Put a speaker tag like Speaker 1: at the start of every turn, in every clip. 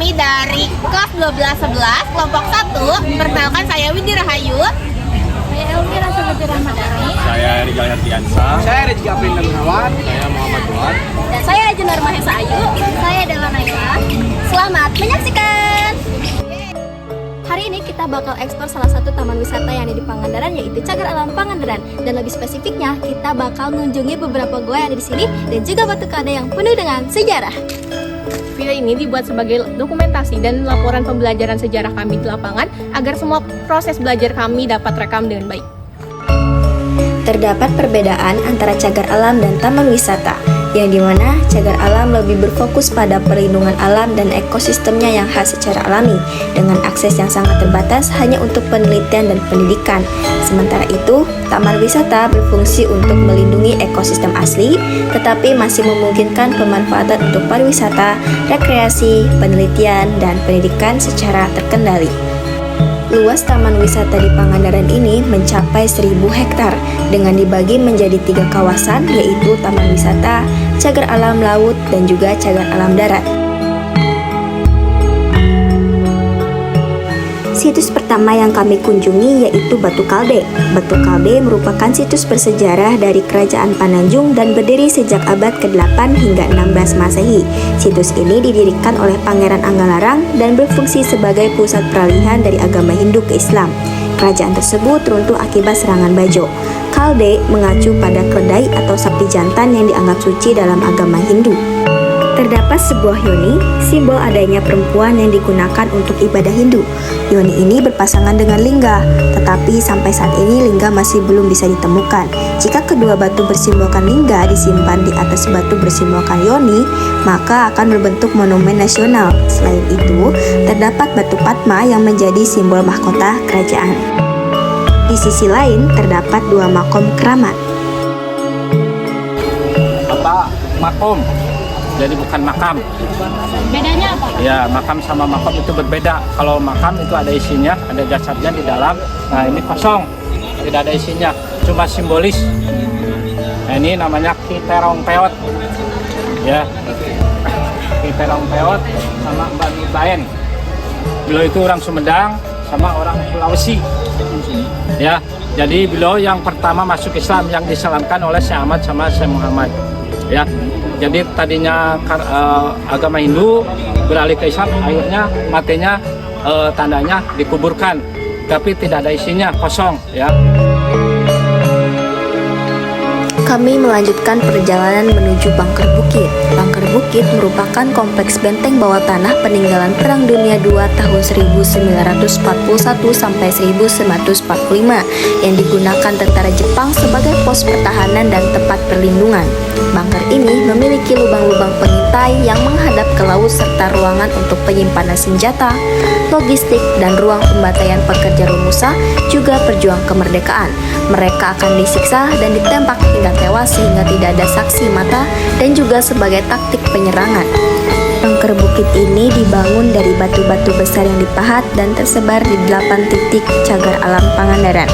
Speaker 1: kami dari kelas 1211 kelompok 1. Perkenalkan saya Windy Rahayu.
Speaker 2: Saya Elvira Sabati Ramadhani.
Speaker 3: Saya Rizal Yardiansa.
Speaker 4: Saya Rezeki April Gunawan.
Speaker 3: Saya Muhammad Fuad.
Speaker 2: Dan saya Junar Mahesa Ayu. Saya Dela Naila. Selamat menyaksikan. Hari ini kita bakal eksplor salah satu taman wisata yang ada di Pangandaran, yaitu Cagar Alam Pangandaran. Dan lebih spesifiknya, kita bakal mengunjungi beberapa gua yang ada di sini dan juga batu kade yang penuh dengan sejarah.
Speaker 1: Video ini dibuat sebagai dokumentasi dan laporan pembelajaran sejarah kami di lapangan agar semua proses belajar kami dapat rekam dengan baik.
Speaker 2: Terdapat perbedaan antara cagar alam dan taman wisata, yang dimana cagar alam lebih berfokus pada perlindungan alam dan ekosistemnya yang khas secara alami, dengan akses yang sangat terbatas hanya untuk penelitian dan pendidikan. Sementara itu, taman wisata berfungsi untuk melindungi ekosistem asli, tetapi masih memungkinkan pemanfaatan untuk pariwisata, rekreasi, penelitian, dan pendidikan secara terkendali. Luas taman wisata di Pangandaran ini mencapai 1000 hektar dengan dibagi menjadi 3 kawasan, yaitu Taman Wisata, Cagar Alam Laut, dan juga Cagar Alam Darat. Situs pertama yang kami kunjungi yaitu Batu Kalde. Batu Kalde merupakan situs bersejarah dari Kerajaan Pananjung dan berdiri sejak abad ke-8 hingga 16 Masehi. Situs ini didirikan oleh Pangeran Anggalarang dan berfungsi sebagai pusat peralihan dari agama Hindu ke Islam. Kerajaan tersebut runtuh akibat serangan Bajo. Kalde mengacu pada keledai atau sapi jantan yang dianggap suci dalam agama Hindu. Terdapat sebuah yoni, simbol adanya perempuan yang digunakan untuk ibadah Hindu. Yoni ini berpasangan dengan lingga, tetapi sampai saat ini lingga masih belum bisa ditemukan. Jika kedua batu bersimbolkan lingga disimpan di atas batu bersimbolkan yoni, maka akan berbentuk monumen nasional. Selain itu, terdapat batu Padma yang menjadi simbol mahkota kerajaan. Di sisi lain, terdapat 2 makom keramat.
Speaker 3: Apa? Makom. Jadi bukan makam.
Speaker 2: Bedanya apa?
Speaker 3: Ya, makam sama makom itu berbeda. Kalau makam itu ada isinya, ada jasadnya di dalam. Nah, ini kosong, tidak ada isinya, cuma simbolis. Nah, ini namanya Ki Terong Peot. Ya, Ki Terong Peot sama Mbak Nubaen. Beliau itu orang Sumedang sama orang Sulawesi. Ya, jadi beliau yang pertama masuk Islam, yang diselamkan oleh Syekh Ahmad sama Syekh Muhammad. Ya, jadi tadinya agama Hindu beralih ke Islam, akhirnya matinya tandanya dikuburkan, tapi tidak ada isinya, kosong. Ya.
Speaker 2: Kami melanjutkan perjalanan menuju Bangker Bukit. Bangker Bukit merupakan kompleks benteng bawah tanah peninggalan Perang Dunia II tahun 1941 sampai 1945 yang digunakan tentara Jepang sebagai pos pertahanan dan tempat perlindungan. Bangker ini memiliki lubang-lubang pengintai yang menghadap ke laut serta ruangan untuk penyimpanan senjata, logistik, dan ruang pembantaian pekerja rumusa juga perjuang kemerdekaan. Mereka akan disiksa dan ditembak hingga tewas sehingga tidak ada saksi mata dan juga sebagai taktik penyerangan. Bangker Bukit ini dibangun dari batu-batu besar yang dipahat dan tersebar di 8 titik cagar alam Pangandaran.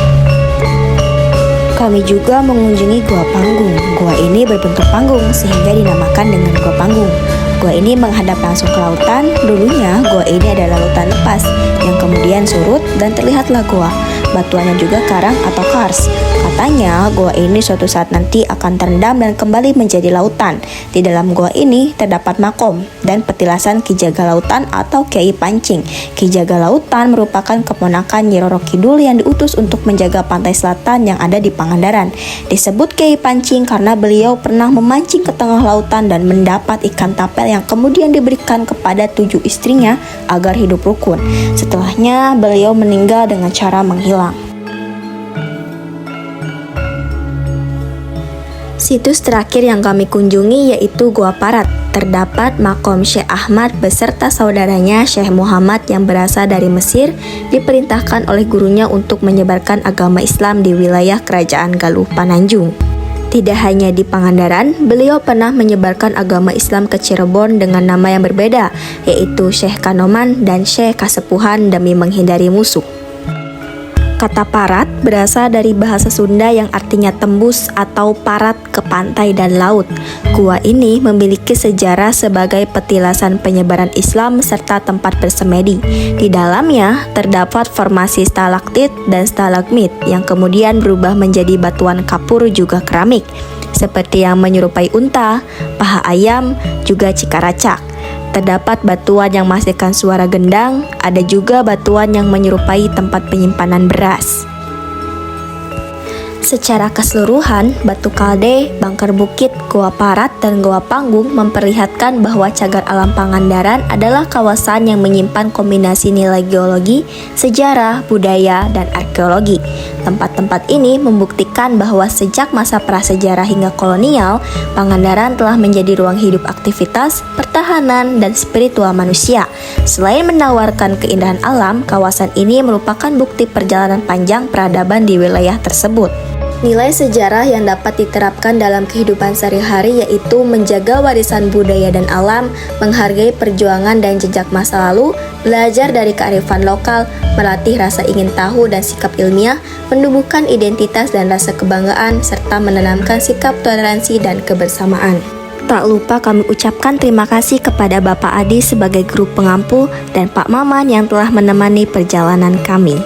Speaker 2: Kami juga mengunjungi Gua Panggung. Gua ini berbentuk panggung sehingga dinamakan dengan Gua Panggung. Gua ini menghadap langsung ke lautan. Dulunya gua ini adalah lautan lepas yang kemudian surut dan terlihatlah gua. Batuannya juga karang atau kars. Katanya gua ini suatu saat nanti akan terendam dan kembali menjadi lautan. Di dalam gua ini terdapat makom dan petilasan Ki Jaga Lautan atau Kiai Pancing. Ki Jaga Lautan merupakan keponakan Nyi Roro Kidul yang diutus untuk menjaga pantai selatan yang ada di Pangandaran. Disebut Kiai Pancing karena beliau pernah memancing ke tengah lautan dan mendapat ikan tapel yang kemudian diberikan kepada 7 istrinya agar hidup rukun. Setelahnya beliau meninggal dengan cara menghilang. Situs terakhir yang kami kunjungi yaitu Gua Parat. Terdapat makom Syekh Ahmad beserta saudaranya Syekh Muhammad yang berasal dari Mesir, diperintahkan oleh gurunya untuk menyebarkan agama Islam di wilayah Kerajaan Galuh Pananjung. Tidak hanya di Pangandaran, beliau pernah menyebarkan agama Islam ke Cirebon dengan nama yang berbeda, yaitu Syekh Kanoman dan Syekh Kasepuhan demi menghindari musuh. Kata parat berasal dari bahasa Sunda yang artinya tembus atau parat ke pantai dan laut. Gua ini memiliki sejarah sebagai petilasan penyebaran Islam serta tempat bersemedi. Di dalamnya terdapat formasi stalaktit dan stalagmit yang kemudian berubah menjadi batuan kapur juga keramik, seperti yang menyerupai unta, paha ayam, juga cikaracak. Terdapat batuan yang menghasilkan suara gendang, ada juga batuan yang menyerupai tempat penyimpanan beras. Secara keseluruhan, Batu Kalde, Bangker Bukit, Goa Parat, dan Goa Panggung memperlihatkan bahwa Cagar Alam Pangandaran adalah kawasan yang menyimpan kombinasi nilai geologi, sejarah, budaya, dan arkeologi. Tempat-tempat ini membuktikan bahwa sejak masa prasejarah hingga kolonial, Pangandaran telah menjadi ruang hidup aktivitas, pertahanan, dan spiritual manusia. Selain menawarkan keindahan alam, kawasan ini merupakan bukti perjalanan panjang peradaban di wilayah tersebut. Nilai sejarah yang dapat diterapkan dalam kehidupan sehari-hari yaitu menjaga warisan budaya dan alam, menghargai perjuangan dan jejak masa lalu, belajar dari kearifan lokal, melatih rasa ingin tahu dan sikap ilmiah, menumbuhkan identitas dan rasa kebanggaan, serta menanamkan sikap toleransi dan kebersamaan. Tak lupa kami ucapkan terima kasih kepada Bapak Adi sebagai guru pengampu dan Pak Maman yang telah menemani perjalanan kami.